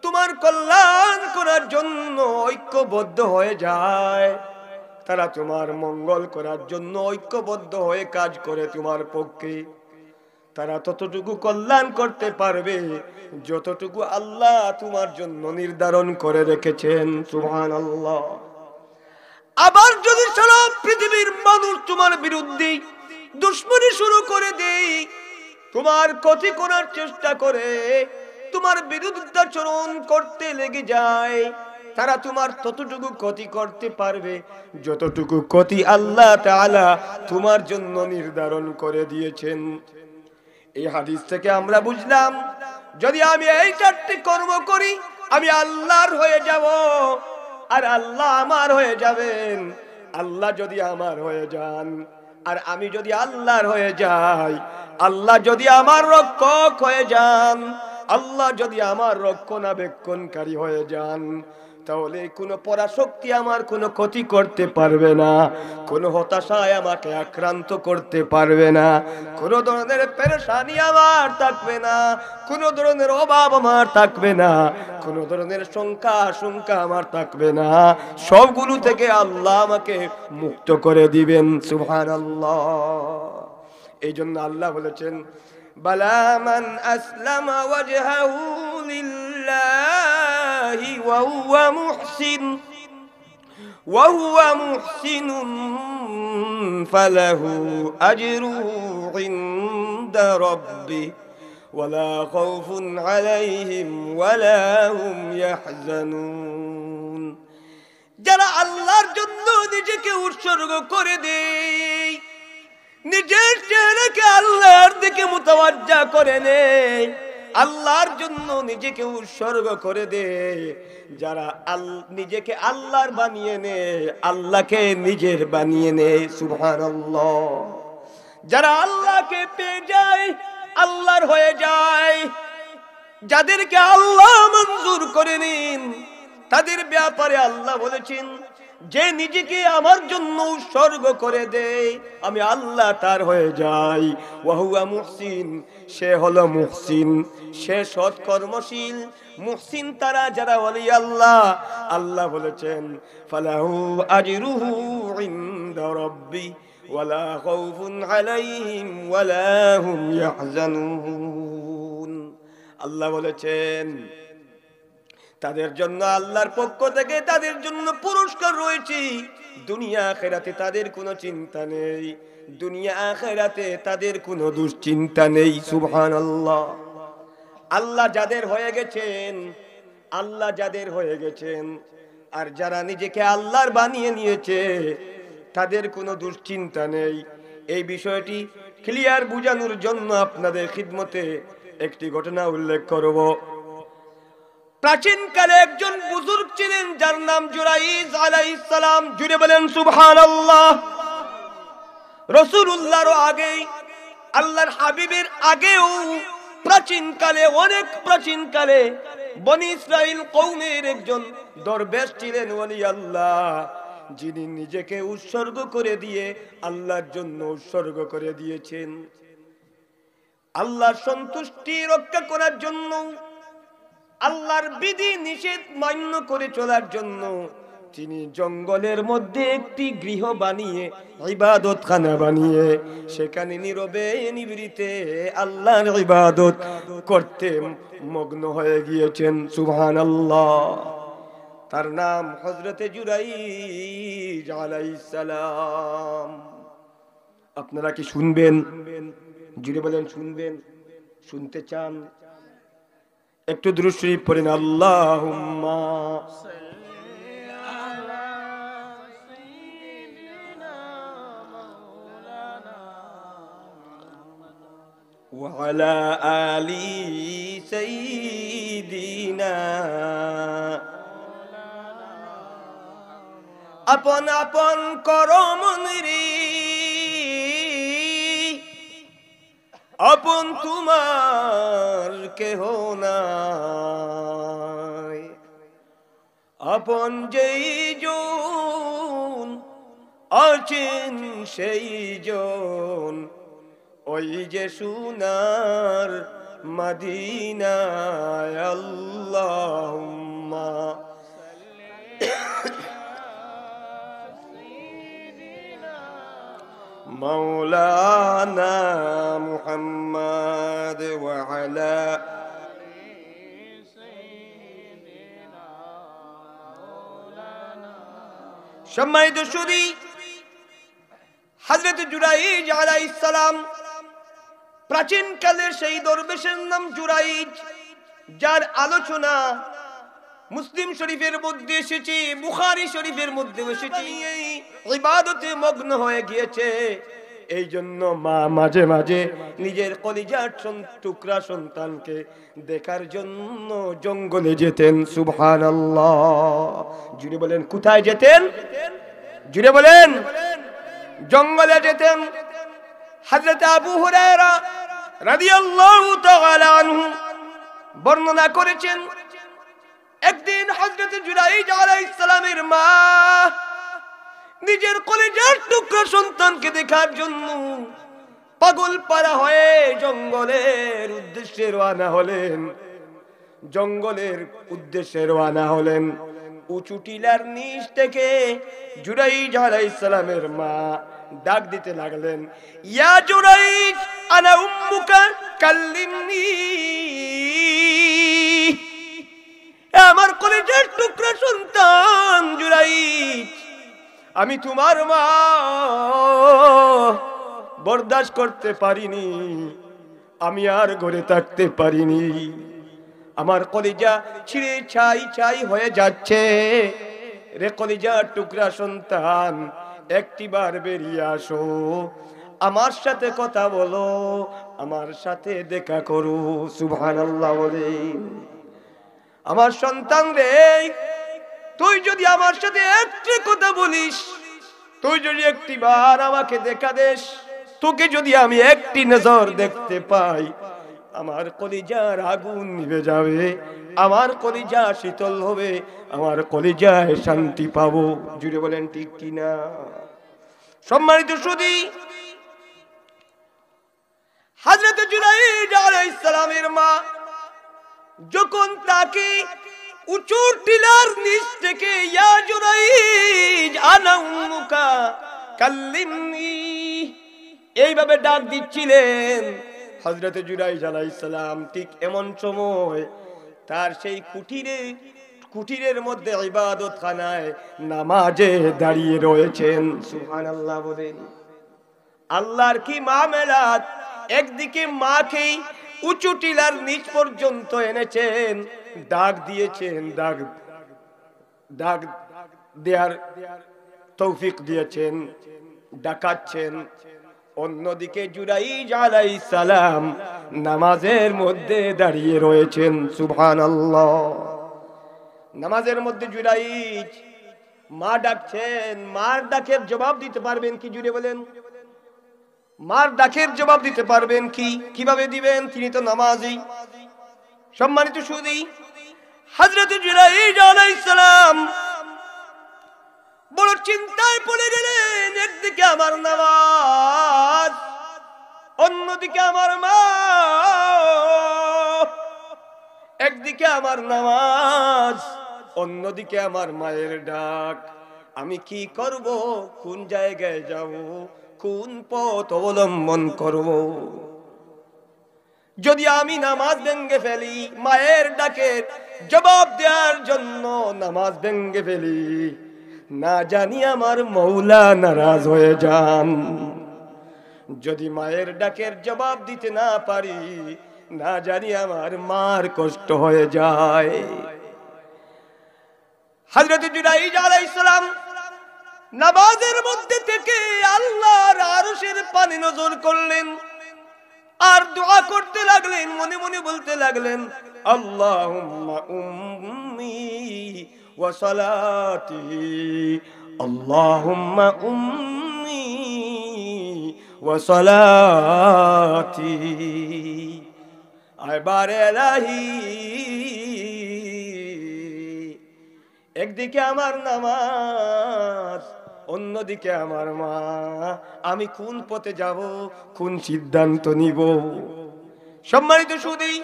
তোমার কল্যাণ করার জন্য ঐক্যবদ্ধ হয়ে যায়, তারা তোমার মঙ্গল করার জন্য ঐক্যবদ্ধ হয়ে কাজ করে তোমার পক্ষে, তারা ততটুকু কল্যাণ করতে পারবে যতটুকু আল্লাহ তোমার জন্য নির্ধারণ করে রেখেছেন। সুবহানাল্লাহ। আবার যদি সারা পৃথিবীর মানুষ তোমার বিরুদ্ধে দুশমনি শুরু করে দেয়, তোমার ক্ষতি করার চেষ্টা করে, তোমার বিরুদ্ধাচরণ করতে লেগে যায়, তারা তোমার ততটুকু ক্ষতি করতে পারবে যতটুকু ক্ষতি আল্লাহ তাআলা তোমার জন্য নির্ধারণ করে দিয়েছেন। এই হাদিস থেকে আমরা বুঝলাম, যদি আমি এই 4টি কর্ম করি আমি আল্লাহর হয়ে যাব, আর আল্লাহ আমার হয়ে যাবেন। আল্লাহ যদি আমার হয়ে যান আর আমি যদি আল্লাহর হয়ে যাই, আল্লাহ যদি আমার রক্ষক হয়ে যান, আল্লাহ যদি আমার রক্ষণাবেক্ষণকারী হয়ে যান, তাহলে কোনো পরাশক্তি আমার কোনো ক্ষতি করতে পারবে না, কোনো হতাশায় আমাকে আক্রান্ত করতে পারবে না, কোনো ধরনের পেরেশানি আমার থাকবে না, কোনো ধরনের অভাব আমার থাকবে না, কোনো ধরনের আশঙ্কা আমার থাকবে না। সবগুলো থেকে আল্লাহ আমাকে মুক্ত করে দিবেন। সুবহানাল্লাহ। এই জন্য আল্লাহ বলেছেন, বালা মান আসলামা ওয়াজহাহু লিল্লাহি ওয়া হুয়া মুহসিনুন ফালাহু আজরুহু ইনদা রাব্বিহি ওয়ালা খাউফুন আলাইহিম ওয়ালা হুম ইয়াহজানুন। যারা আল্লাহর জন্য নিজেকে উৎসর্গ করে দেয়, নিজের চেহারাকে আল্লাহর দিকে মুতাওয়াজ্জা করে নেয়, আল্লাহর জন্য নিজেকে উৎসর্গ করে দেয়, যারা নিজেকে আল্লাহর বানিয়ে নেয়, আল্লাহকে নিজের বানিয়ে নেয়। সুবহানাল্লাহ। যারা আল্লাহকে পেয়ে যায়, আল্লাহর হয়ে যায়, যাদেরকে আল্লাহ মঞ্জুর করে নিন, তাদের ব্যাপারে আল্লাহ বলেছেন, যে নিজেকে আমার জন্য উৎসর্গ করে দেয় আমি আল্লাহ তার হয়ে যাই। ওয়া হুয়া মুহসিন, সে হলো মুহসিন, সে সৎকর্মশীল। মুহসিন তারা যারা ওলি আল্লাহ, আল্লাহ বলেছেন, ফালাহু আজরুহু ইনদা রাব্বি ওয়ালা খাউফুন আলাইহিম ওয়ালা হুম ইয়াহজানুন। আল্লাহ বলেছেন, তাদের জন্য আল্লাহর পক্ষ থেকে তাদের জন্য পুরস্কার রয়েছে। দুনিয়া আখিরাতে তাদের কোনো চিন্তা নেই, দুনিয়া আখিরাতে তাদের কোনো দুশ্চিন্তা নেই। সুবহানাল্লাহ। আল্লাহ যাদের হয়ে গেছেন, আল্লাহ যাদের হয়ে গেছেন, আর যারা নিজেকে আল্লাহর বানিয়ে নিয়েছে, তাদের কোনো দুশ্চিন্তা নেই। এই বিষয়টি ক্লিয়ার বুঝানোর জন্য আপনাদের খিদমতে একটি ঘটনা উল্লেখ করব। প্রাচীনকালে একজন বুজুর্গ ছিলেন, যার নাম জুরাইজ আলাইহিস সালাম। জুড়ে বলেন সুবহানাল্লাহ। রাসূলুল্লাহর আগে, আল্লাহর হাবিবের আগেও প্রাচীনকালে, অনেক প্রাচীনকালে বনি ইসরাইল কওমের একজন দরবেশ ছিলেন, ওলি আল্লাহ, যিনি নিজেকে উৎসর্গ করে দিয়ে আল্লাহর জন্য উৎসর্গ করে দিয়েছেন। আল্লাহর সন্তুষ্টি রক্ষা করার জন্য, আল্লাহর বিধি নিষেধ মান্য করে চলার জন্য তিনি জঙ্গলের মধ্যে একটি গৃহ বানিয়ে, ইবাদতখানা বানিয়ে, সেখানে নীরবে নিভৃতে আল্লাহর ইবাদত করতে মগ্ন হয়ে গিয়েছেন। সুবহানাল্লাহ। তার নাম হযরতে জুরাইজ আলাইহিস সালাম। আপনারা কি শুনবেন? জুড়ে বলেন শুনবেন। শুনতে চান? একটু দুরূদ শরীফ পড়েন। আল্লাহুম্মা সাল্লি وعلى آل سيدنا আপন আপন করমনরি আপন তোমার কেহ নাই আপন যেই জন আছেন সেই জন ওই যে সোনার মদিনায় আল্লাহুম্মা মাওলানা মুহাম্মদ ওয়া আলা সম্মানিত সুধী, হযরত জুরাইজ আলাইহিস সালাম প্রাচীন কালের সেই দরবেশের নাম জুরাইজ, যার আলোচনা মুসলিম শরীফের মধ্যে এসেছে, বুখারী শরীফের মধ্যে এসেছে। এই ইবাদতে মগ্ন হয়ে গিয়েছে, এই জন্য মা মাঝে মাঝে নিজের কলিজার টুকরা সন্তানকে দেখার জন্য জঙ্গলে যেতেন। সুবহানাল্লাহ, জুড়ে বলেন কোথায় যেতেন? জুড়ে বলেন জঙ্গলে যেতেন। হযরত আবু হুরায়রা রাদিয়াল্লাহু তাআলা আনহু বর্ণনা করেছেন, একদিন হযরত জুরাইজ আলাইহিস সালামের মা নিজের কলিজার টুকরা সন্তানকে দেখার জন্য পাগল পারা হয়ে জঙ্গলের উদ্দেশ্যে রওনা হলেন। জঙ্গলের উদ্দেশ্যে রওনা হলেন। উঁচু টিলার নিচ থেকে জুরাইজ আলাইহিস সালামের মা ডাক দিতে লাগলেন, ইয়া জুরাইজ আনা উম্মুকা কাল্লিমনি, আমার কলিজার টুকরা সন্তান জুরাইজ, আমি তোমার মা, বরদাস্ত করতে পারিনি, আমি আর ঘরে থাকতে পারিনি, আমার কলিজা ছিঁড়ে ছাই ছাই হয়ে যাচ্ছে। রে কলিজার টুকরা সন্তান, একটিবার বেরিয়ে আসো, আমার সাথে কথা বলো, আমার সাথে দেখা করো। সুবহানাল্লাহ বলেন। আমার সন্তান রে, তুই যদি আমার সাথে একটি কথা বলিস, তুই যদি একটিবার আমাকে দেখা দেস, তোকে যদি আমি একটি নজর দেখতে পাই, আমার কলিজার আগুন নিভে যাবে, আমার কলিজা শীতল হবে, আমার কলিজায় শান্তি পাবো। জুড়ে বলেন ঠিক কিনা? সম্মানিত সুধী, হযরত জুরাইজ আলাইহিস সালামের মা যখন তাকে উঁচু টিলার নিচ থেকে ইয়া জুরাইজ আনা উম্মুকা কাল্লিমনি এইভাবে ডাক দিচ্ছিলেন, হযরত জুরাইজ আলাইহিস সালাম ঠিক এমন সময় তার সেই কুটিরের মধ্যে ইবাদতখানায় নামাজে দাঁড়িয়ে রয়েছেন। সুবহানাল্লাহ বলেন। আল্লাহর কি মামেলাত! একদিকে মাকে উঁচু টিলার নিচ পর্যন্ত এনেছেন, ডাক দিয়েছেন, ডাক দেয়ার তৌফিক দিয়েছেন, ডাকাচ্ছেন। অন্যদিকে জুরাইজ আলাইহিস সালাম নামাজের মধ্যে দাঁড়িয়ে রয়েছেন। সুবহানাল্লাহ। নামাজের মধ্যে জুরাইজ মা ডাকছেন, মার ডাকের জবাব দিতে পারবেন কি? জুড়ে বলেন, মার ডাকের জবাব দিতে পারবেন কি? কিভাবে দিবেন? তিনি তো নামাজি। সম্মানিত সুধী, হযরত জুরাইজ আলাইহিস সালাম বড় চিন্তায় পড়ে গেলেন। একদিকে আমার নামাজ, অন্যদিকে আমার মা, একদিকে আমার নামাজ, অন্যদিকে আমার মায়ের ডাক। আমি কি করব? কোন জায়গায় যাব? কোন পথ অবলম্বন করব? যদি আমি নামাজ ভেঙে ফেলি, মায়ের ডাকের জবাব দেওয়ার জন্য নামাজ ভেঙে ফেলি, না জানি আমার মওলা নারাজ হয়ে যান। যদি মায়ের ডাকের জবাব দিতে না পারি, না জানি আমার মার কষ্ট হয়ে যায়। হযরত জুরাইজ আলাইহিস সালাম নামাজের মধ্যে থেকে আল্লাহর আরশের পানে নজর করলেন। আর দোয়া করতে লাগলেন, মনে মনে বলতে লাগলেন, আল্লাহুম্মা উম্মি ওয়া সালাতি, আল্লাহুম্মা উম্মি ওয়া সালাতি। এবারে এলাহি, একদিকে আমার নামাজ, অন্যদিকে আমার মা, আমি কোন পথে যাব, কোন সিদ্ধান্ত নিব? সম্মানিত সুধী,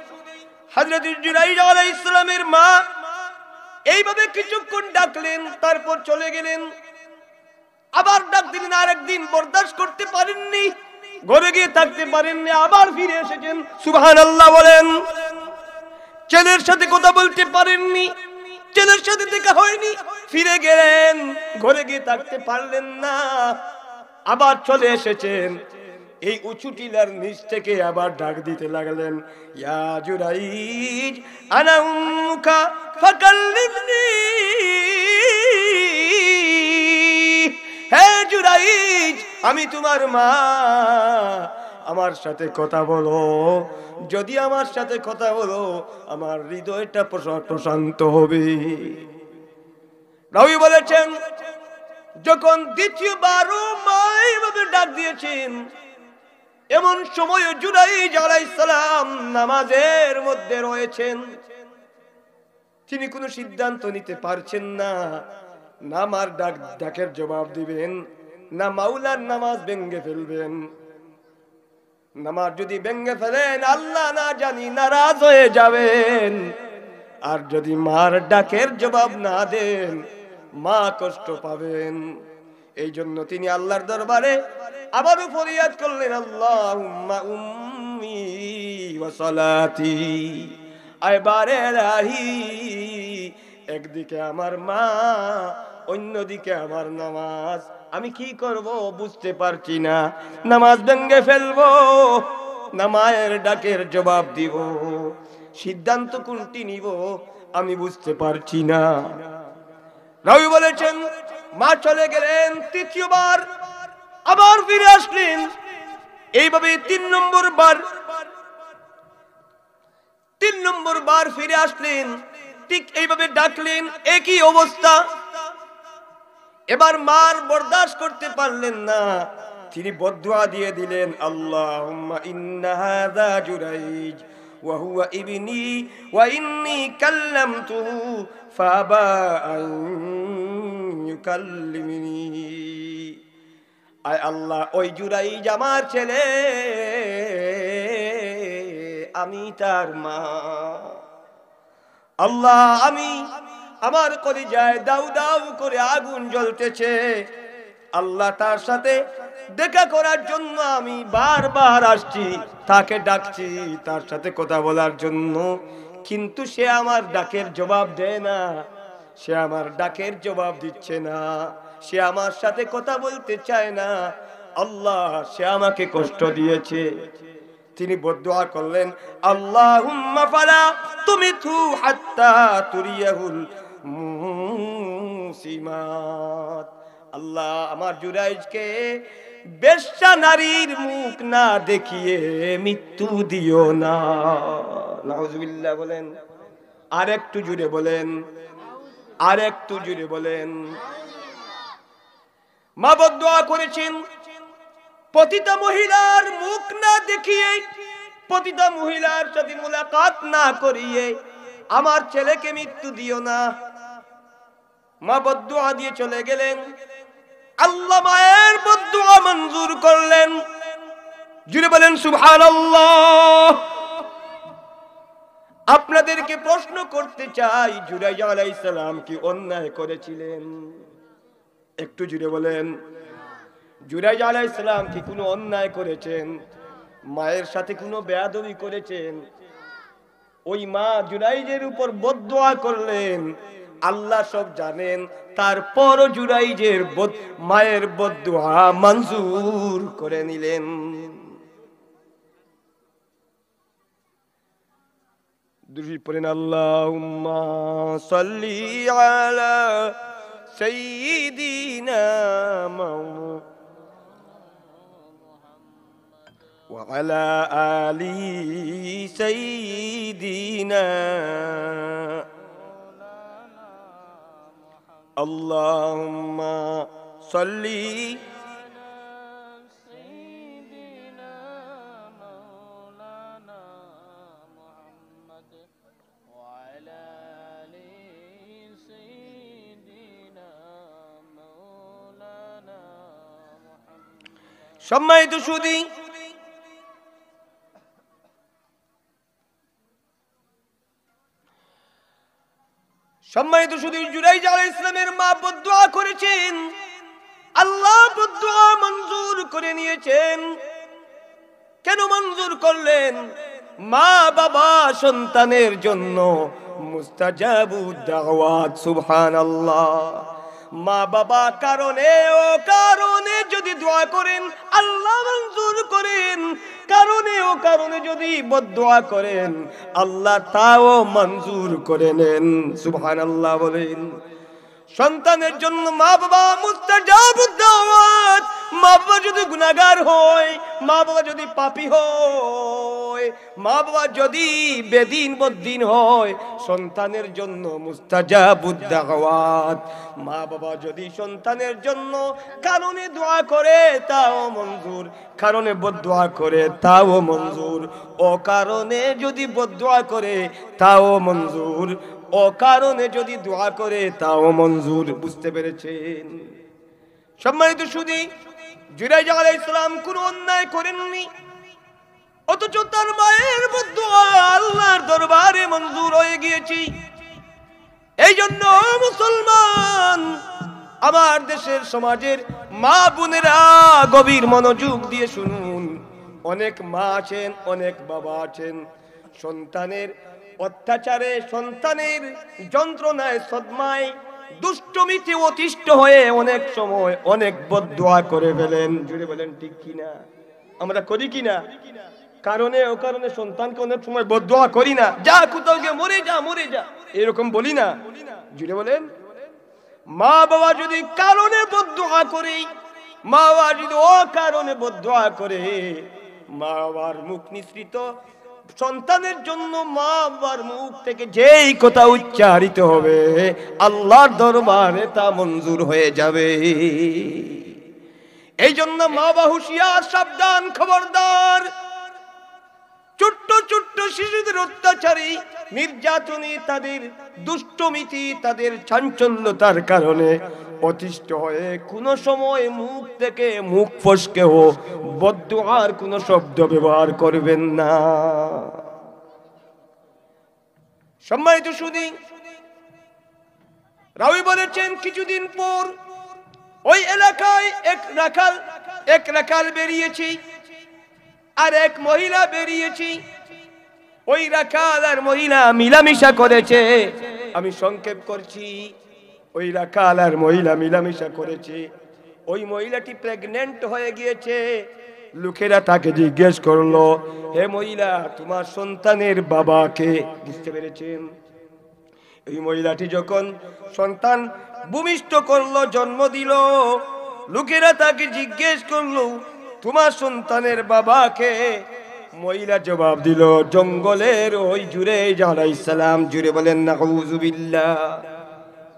হযরত জুরাইজ আলাইহিস সালামের মা এইভাবে কিছুক্ষণ ডাকলেন, তারপর চলে গেলেন। আবার ডাক দিলেন, আরেকদিন বরদাস্ত করতে পারেননি, ঘরে গিয়ে থাকতে পারেননি, আবার ফিরে এসেছেন। সুবহানাল্লাহ বলেন। ছেলের সাথে কথা বলতে পারেননি, ছেলের সাথে দেখা হয়নি, ফিরে গেলেন, ঘরে গিয়ে থাকতে পারলেন না, আবার চলে এসেছেন। এই উঁচু টিলার নিচ থেকে আবার ডাক দিতে লাগলেন, ইয়া জুরাইজ আনা উম্মুকা ফাকাল্লিমনি। হে জুরাইজ, আমি তোমার মা, আমার সাথে কথা বলো। যদি আমার সাথে কথা বলো, আমার হৃদয়টা প্রশান্ত হবে। রাবী বলেছেন, যখন দ্বিতীয়বারও মা এইভাবে ডাক দিয়েছেন, এমন সময় জুরাইজ আলাইহিস সালাম নামাজের মধ্যে রয়েছেন। তিনি কোনো সিদ্ধান্ত নিতে পারছেন না, না মার ডাকের জবাব দিবেন, না মাওলার নামাজ ভেঙে ফেলবেন। নামাজ যদি ভেঙে ফেলেন, আল্লাহ না জানি নারাজ হয়ে যাবেন। আর যদি মার ডাকের জবাব না দেন, মা কষ্ট পাবেন। এই জন্য তিনি আল্লাহর দরবারে আবারও ফরিয়াদ করলেন, আল্লাহুম্মা উম্মি ওয়া সালাতি। এবারে এলাহি, একদিকে আমার মা, অন্যদিকে আমার নামাজ, আমি কি করব বুঝতে পারছি না। নামাজ ভেঙে ফেলবো, না মায়ের ডাকের জবাব দিব, সিদ্ধান্ত কোনটি নিব আমি বুঝতে পারছি না। রাবী বলেছেন, মা চলে গেলেন, তৃতীয়বার আবার ফিরে আসলেন। এইভাবে তিন নম্বর বার ফিরে আসলেন, ঠিক এইভাবে ডাকলেন, একই অবস্থা। এবার মার বরদাস্ত করতে পারলেন না, তিনি বদদুয়া দিয়ে দিলেন, আল্লাহুম্মা ইন্না হাযা জুরাইজ ওয়া হুয়া ইবনি ওয়া ইন্নী কাল্লামতুহু ফাবা আন ইউকাল্লিমনি। আয় আল্লাহ, ওই জুরাইজ আমার ছেলে, আমি তার মা। আল্লাহ, আমার কলিজায় দাউ দাউ করে আগুন জ্বলতেছে। আল্লাহ, তার সাথে দেখা করার জন্য আমি বারবার আসছি, তাকে ডাকছি তার সাথে কথা বলার জন্য, কিন্তু সে আমার ডাকের জবাব দেয় না, সে আমার ডাকের জবাব দিচ্ছে না, সে আমার সাথে কথা বলতে চায় না। আল্লাহ, সে আমাকে কষ্ট দিয়েছে। তিনি বদদুয়া করলেন, আল্লাহুম্মা ফালা তুমিতহু হাত্তা তুরিয়াহুল মুসিমাত। আল্লাহ, আমার জুরাইজকে বেশ্যা নারীর মুখ না দেখিয়ে মৃত্যু দিও না। নাউজুবিল্লাহ বলেন, আর একটু জুড়ে বলেন, আর একটু জুড়ে বলেন। মা বদদুয়া করেছেন, পতিতা মহিলার মুখ না দেখিয়ে, পতিতা মহিলার সাথে মুলাকাত না করিয়ে আমার ছেলেকে মৃত্যু দিও না। মা বদদুয়া দিয়ে চলে গেলেন। আল্লাহ মায়ের বদদুয়া মঞ্জুর করলেন। জুড়ে বলেন সুবহানাল্লাহ। আপনাদেরকে প্রশ্ন করতে চাই, জুরাইজ আলাইহিস সালাম কি অন্যায় করেছিলেন? একটু জুড়ে বলেন, জুরাইজ আলাইহিস সালাম কি কোনো অন্যায় করেছেন? মায়ের সাথে কোনো বেয়াদবি করেছেন? ওই মা জুরাইজের উপর বদদুয়া করলেন, আল্লাহ সব জানেন, তারপর জুরাইজের মায়ের বদদুয়া মঞ্জুর করে নিলেন। দুরূদ পড়েন, আল্লাহুম্মা সাল্লি আলা সাইয়্যিদিনা মুহাম্মদ وعلى آل سيدنا اللهم صل সম্মানিত সুধী, জুরাইজ আলাইহিস সালামের মা বদদুয়া করেছেন, আল্লাহ বদদুয়া মঞ্জুর করে নিয়েছেন। কেন মঞ্জুর করলেন? মা বাবা সন্তানের জন্য মুস্তাজাবুদ দাওয়াত। সুবহানাল্লাহ। মা বাবা কারণে যদি দোয়া করেন আল্লাহ মঞ্জুর করেন, কারণে যদি বদদুয়া করেন আল্লাহ তাও মঞ্জুর করে নেন। সুবহানাল্লাহ বলেন। সন্তানের জন্য মা বাবা মুস্তাজাবুদ দাওয়াত। মা বাবা যদি গুনাহগার হয়, মা বাবা যদি পাপী হয়, মা বাবা যদি বেদিন বদ্দিন হয়, সন্তানের জন্য মুস্তাজাবুদ দাওয়াত। মা বাবা যদি সন্তানের জন্য কারণে দোয়া করে তাও মঞ্জুর, কারণে বদদুয়া করে তাও মঞ্জুর, অকারণে যদি বদদুয়া করে তাও মঞ্জুর, অকারণে যদি দোয়া করে তাও মঞ্জুর। বুঝতে পেরেছেন? সম্মানিত সুধী, জুরাইজ আলাইহিস সালাম কোনো অন্যায় করেননি, অথচ তার মায়ের বদদুয়া আল্লাহর দরবারে মঞ্জুর হয়ে গিয়েছে। এই জন্য মুসলমান, আমার দেশের সমাজের মা বোনেরা গভীর মনোযোগ দিয়ে শুনুন। অনেক মা আছেন, অনেক বাবা আছেন, সন্তানের অত্যাচারে, সন্তানের যন্ত্রণায়, সদমায়, দুষ্টমিতে অতিষ্ঠ হয়ে অনেক সময় অনেক বদদুয়া করে ফেলেন। জুড়ে বলেন ঠিক কিনা? আমরা করি কিনা? কারণে অকারণে সন্তানকে অনেক সময় বদদুয়া করি না, যা কোথাও গিয়ে মরে যা, মরে যা, এরকম বলি না? জুড়ে বলেন। মা বাবা যদি কারণে বদদুয়া করে, মা বাবা যদি অকারণে বদদুয়া করে, মা বাবার মুখ নিঃসৃত সন্তানের জন্য মা বাবার মুখ থেকে যেই কথা উচ্চারিত হবে আল্লাহর দরবারে তা মঞ্জুর হয়ে যাবে। এই জন্য মা বাবা হুঁশিয়ার, সাবধান, খবরদার। ছোট্ট ছোট্ট শিশুদের অত্যাচারী, নির্যাতনী, তাদের দুষ্টমিতি, তাদের চাঞ্চল্যতার কারণে অতিষ্ঠ হয়ে কোন সময় মুখ থেকে মুখ ফসকেও বদদুয়ার কোন শব্দ ব্যবহার করবেন না। সম্মানিত সুধী, রাবী বলেছেন কিছুদিন পর ওই এলাকায় এক রাখাল বেরিয়েছি আর এক মহিলা বেরিয়েছি। ওই রাখাল আর মহিলা মিলামিশা করেছে। আমি সংক্ষেপ করছি। ওই রাখাল আর মহিলা মিলামিশা করেছে। ওই মহিলাটি প্রেগন্যান্ট হয়ে গিয়েছে। লোকেরা তাকে জিজ্ঞেস করলো, হে মহিলা, তোমার সন্তানের বাবাকে? বুঝতে পেরেছেন? এই মহিলাটি যখন সন্তান ভূমিষ্ঠ করলো, জন্ম দিল, লোকেরা তাকে জিজ্ঞেস করলো, তোমার সন্তানের বাবাকে? মহিলা জবাব দিল, জঙ্গলের ওই জুরাইজ আলাইহিস সালাম। জুড়ে বলেন নাউযুবিল্লাহ।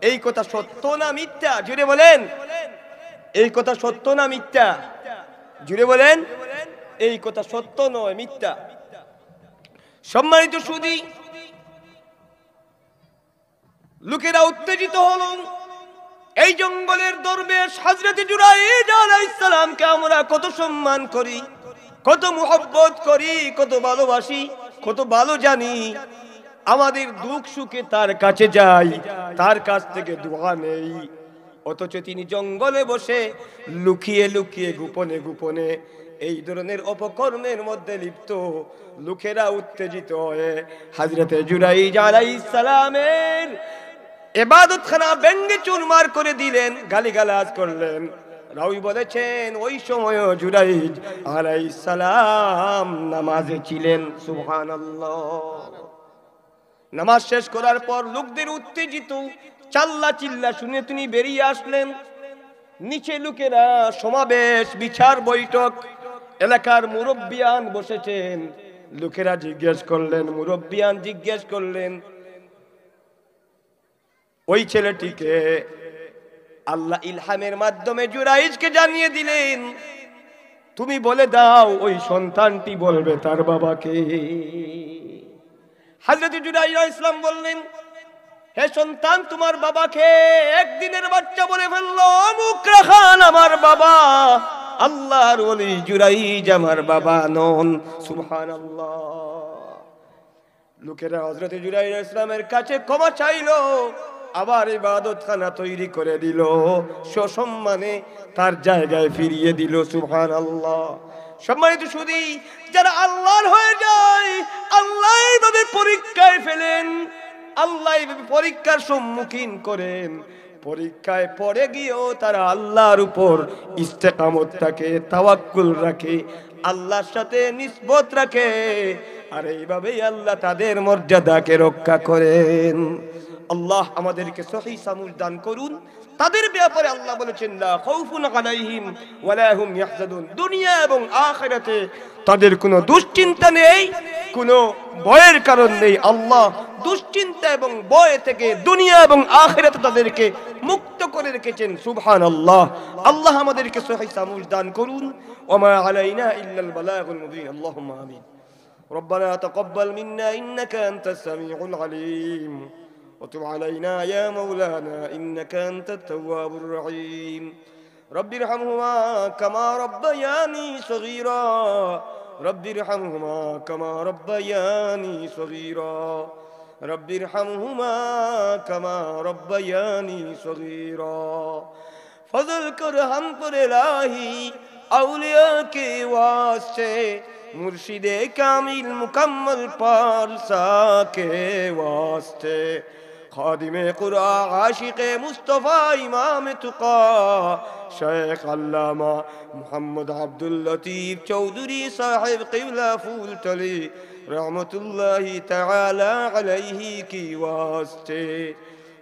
এই কথা সত্য না মিথ্যা? জুড়ে বলেন, এই কথা সত্য না মিথ্যা? জুড়ে বলেন, এই কথা সত্য নয়, মিথ্যা। সম্মানিত সুধী, লোকেরা উত্তেজিত হলো। এই জঙ্গলের দরবেশ হযরত জুরাইজ আলাইহিস সালামকে আমরা কত সম্মান করি, কত মুহাব্বত করি, কত ভালোবাসি, কত ভালো জানি। আমাদের দুঃখ সুখে তার কাছে যাই, তার কাছ থেকে দোয়া নেই। অথচ তিনি জঙ্গলে বসে লুকিয়ে লুকিয়ে, গোপনে গোপনে এই ধরনের অপকর্মের মধ্যে লিপ্ত। লোকেরা উত্তেজিত হয়ে হযরত জুরাইজ আলাইহিস সালামের ইবাদতখানা ভেঙে চুরমার করে দিলেন, গালিগালাজ করলেন। রাবী বলেছেন ওই সময় জুরাইজ আলাইহিস সালাম নামাজে ছিলেন। সুবহানাল্লাহ। নামাজ শেষ করার পর লোকদের উত্তেজিত চাল্লা চিল্লা শুনে তিনি বেরিয়ে আসলেন। নিচে লোকেরা সমাবেশ, বিচার বৈঠক, এলাকার মুরব্বিয়ান বসেছেন, লোকেরা জিজ্ঞেস করলেন, মুরব্বিয়ান জিজ্ঞেস করলেন ওই ছেলেটিকে। আল্লাহ ইলহামের মাধ্যমে জুরাইজকে জানিয়ে দিলেন, তুমি বলে দাও ওই সন্তানটি বলবে তার বাবাকে। হযরত জুরাইজ আলাইহিস সালাম বললেন, হে সন্তান, তোমার বাবাকে। একদিনের বাচ্চা বলে ফেললো, মুকরা খান আমার বাবা, আল্লাহর ওলি জুরাইজ আমার বাবা নন। সুবহানাল্লাহ। লোকেরা হযরত জুরাইজ আলাইহিস সালামের কাছে ক্ষমা চাইলো, আবার ইবাদতখানা তৈরি করে দিল, সসম্মানে তার জায়গায় ফিরিয়ে দিল। সুবহানাল্লাহ। সম্মানিত সুধী, যারা আল্লাহর হয়ে যায়, আল্লাহ এইভাবে পরীক্ষায় ফেলেন, আল্লাহ এইভাবে পরীক্ষার সম্মুখীন করেন। পরীক্ষায় পড়ে গিয়েও তারা আল্লাহর উপর ইস্তেকামত রাখে, তাওয়াক্কুল রাখে, আল্লাহর সাথে নিসবত রাখে, আর এইভাবেই আল্লাহ তাদের মর্যাদাকে রক্ষা করেন। আল্লাহ আমাদেরকে সহিহ সমঝ দান করুন। তাদের ব্যাপারে আল্লাহ বলেছেন, লা খাউফুন আলাইহিম ওয়ালা হুম ইয়াহজানুন। দুনিয়া এবং আখিরাতে তাদের কোনো দুশ্চিন্তা নেই, কোনো ভয়ের কারণ নেই। আল্লাহ দুশ্চিন্তা এবং ভয় থেকে দুনিয়া এবং আখিরাতে তাদেরকে মুক্ত করে রেখেছেন। সুবহানাল্লাহ। আল্লাহ আমাদেরকে সহিহ সমঝ দান করুন। ওয়া মা আলাইনা ইল্লাল বালাগুল মুবিন। আল্লাহুম্মা আমিন। ربنا تقبل منا إنك أنت السميع العليم وتب علينا يا مولانا إنك أنت التواب الرحيم رب ارحمهما كما ربياني صغيرا رب ارحمهما كما ربياني صغيرا رب ارحمهما كما ربياني صغيرا فضل کر ہم پر الہی اولیاء کے واسطے مرشد کامل مکمل پارسا کے واسطے خادم قرآن عاشق مصطفیٰ امام تقا شیخ علامہ محمد عبداللطیف چودھری صاحب قبلہ پھول تلی رحمت اللہ تعالی علیہ کی واسطے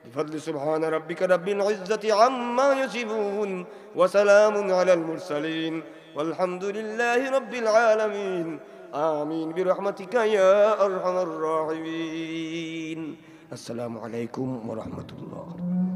بفضل سبحان ربك رب العزة عما يصفون وسلام على المرسلين والحمد لله رب العالمين آمين برحمتك يا أرحم الراحمين السلام عليكم ورحمة الله